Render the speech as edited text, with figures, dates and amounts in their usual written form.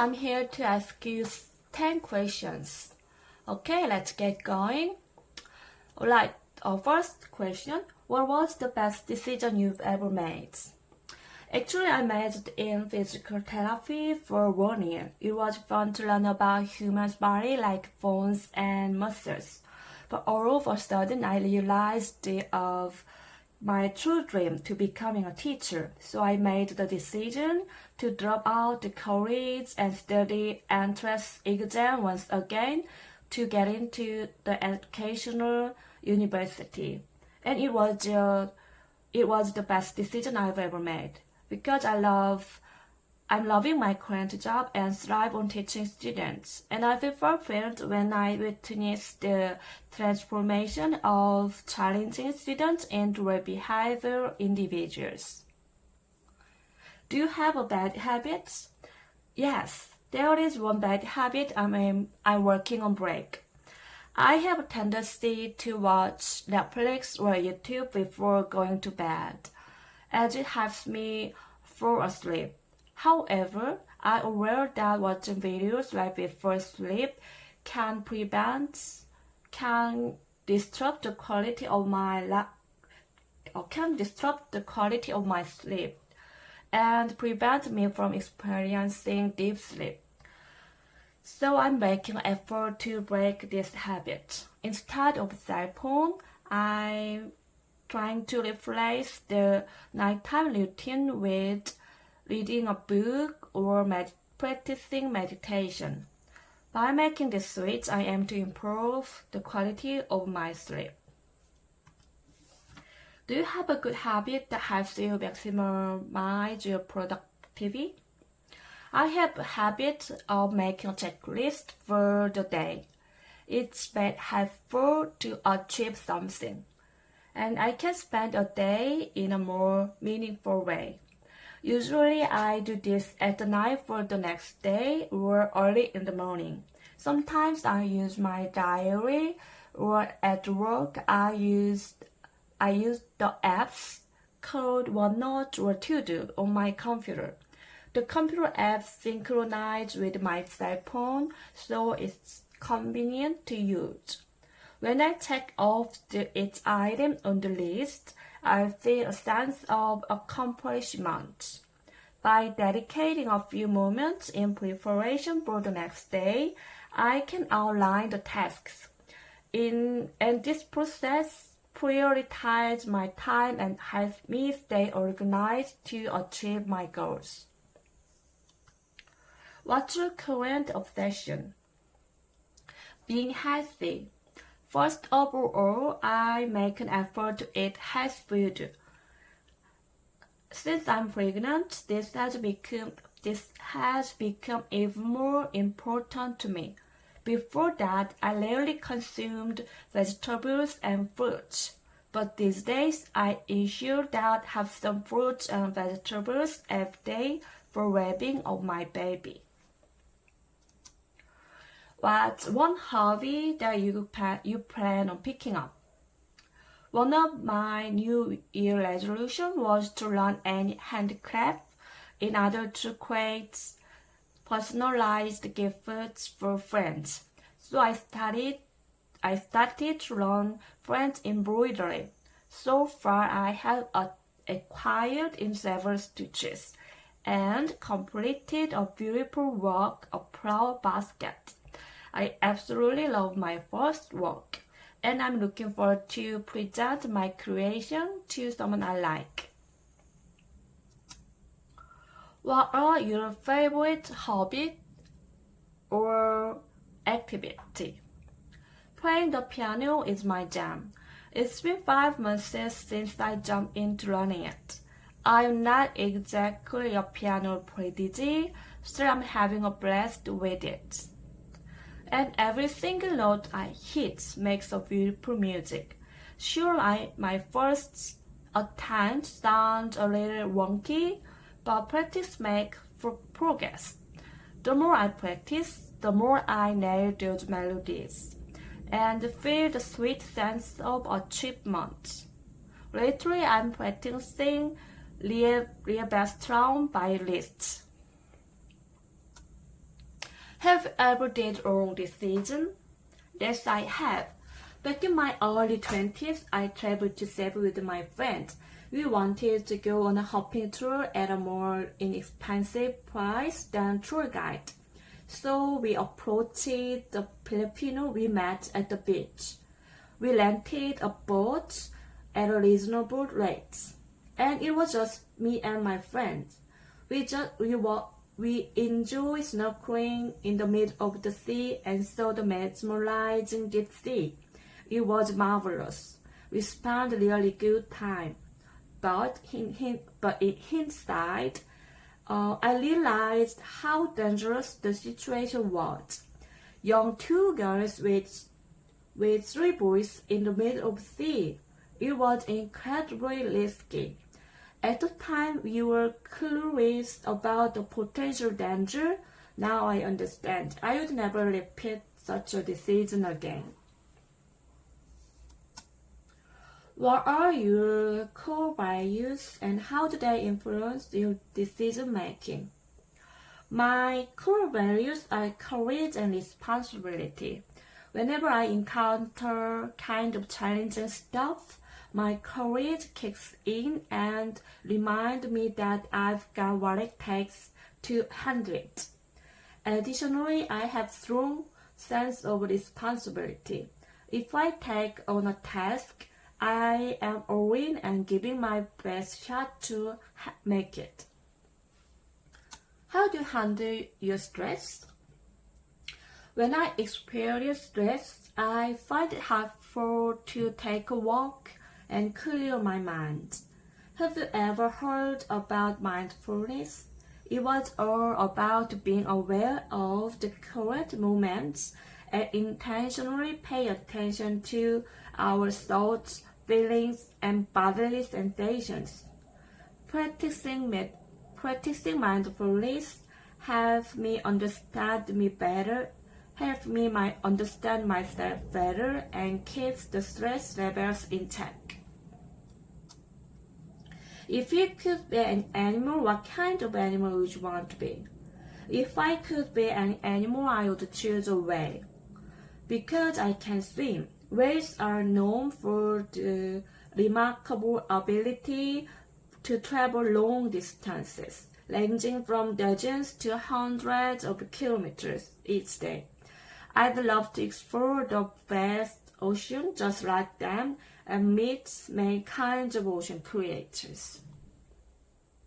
I'm here to ask you 10 questions. Okay, let's get going. Alright, first question. What was the best decision you've ever made? Actually, I majored in physical therapy for 1 year. It was fun to learn about human body like bones and muscles. But all of a sudden, I realized of my true dream to becoming a teacher. So I made the decision to drop out the college and study entrance exam once again to get into the educational university. And it was the best decision I've ever made because I'm loving my current job and thrive on teaching students. And I feel fulfilled when I witness the transformation of challenging students into well-behaved individuals. Do you have a bad habit? Yes, there is one bad habit I'm working on break. I have a tendency to watch Netflix or YouTube before going to bed, as it helps me fall asleep. However, I'm aware that watching videos right before sleep can disrupt the quality of my sleep and prevent me from experiencing deep sleep. So I'm making an effort to break this habit. Instead of cell phone, I'm trying to replace the nighttime routine with reading a book or practicing meditation. By making this switch, I aim to improve the quality of my sleep. Do you have a good habit that helps you maximize your productivity? I have a habit of making a checklist for the day. It's been helpful to achieve something, and I can spend a day in a more meaningful way. Usually I do this at night for the next day or early in the morning. Sometimes I use my diary, or at work I use the apps called OneNote or To-Do on my computer. The computer apps synchronize with my cell phone, so it's convenient to use. When I check off each item on the list, I feel a sense of accomplishment. By dedicating a few moments in preparation for the next day, I can outline the tasks. And this process prioritizes my time and helps me stay organized to achieve my goals. What's your current obsession? Being healthy. First of all, I make an effort to eat healthy food. Since I'm pregnant, this has become even more important to me. Before that, I rarely consumed vegetables and fruits, but these days I ensure that I have some fruits and vegetables every day for well-being of my baby. What's one hobby that you plan on picking up? One of my New Year resolutions was to learn any handicraft in order to create personalized gifts for friends. So I started to learn French embroidery. So far, I have acquired in several stitches and completed a beautiful work of flower basket. I absolutely love my first work, and I'm looking forward to present my creation to someone I like. What are your favorite hobbies or activity? Playing the piano is my jam. It's been 5 months since I jumped into learning it. I'm not exactly a piano prodigy, so I'm having a blast with it. And every single note I hit makes a beautiful music. Sure, my first attempt sounds a little wonky, but practice makes progress. The more I practice, the more I nail those melodies and feel the sweet sense of achievement. Lately, I'm practicing Lia Bestrom by Liszt. Have you ever did wrong decision? Yes, I have. Back in my early 20s, I traveled to Cebu with my friend. We wanted to go on a hopping tour at a more inexpensive price than tour guide. So we approached the Filipino we met at the beach. We rented a boat at a reasonable rate. And it was just me and my friend. We enjoyed snorkeling in the middle of the sea and saw the mesmerizing deep sea. It was marvelous. We spent a really good time. But in hindsight, I realized how dangerous the situation was. Young two girls with 3 boys in the middle of the sea. It was incredibly risky. At the time, we were clueless about the potential danger. Now I understand. I would never repeat such a decision again. What are your core values and how do they influence your decision making? My core values are courage and responsibility. Whenever I encounter kind of challenging stuff, my courage kicks in and reminds me that I've got what it takes to handle it. Additionally, I have strong sense of responsibility. If I take on a task, I am all in and giving my best shot to make it. How do you handle your stress? When I experience stress, I find it helpful to take a walk and clear my mind. Have you ever heard about mindfulness? It was all about being aware of the current moments and intentionally pay attention to our thoughts, feelings, and bodily sensations. Practicing mindfulness helps me understand myself better, and keeps the stress levels in check. If you could be an animal, what kind of animal would you want to be? If I could be an animal, I would choose a whale. Because I can swim. Whales are known for the remarkable ability to travel long distances, ranging from dozens to hundreds of kilometers each day. I'd love to explore the vast ocean just like them and meet many kinds of ocean creatures.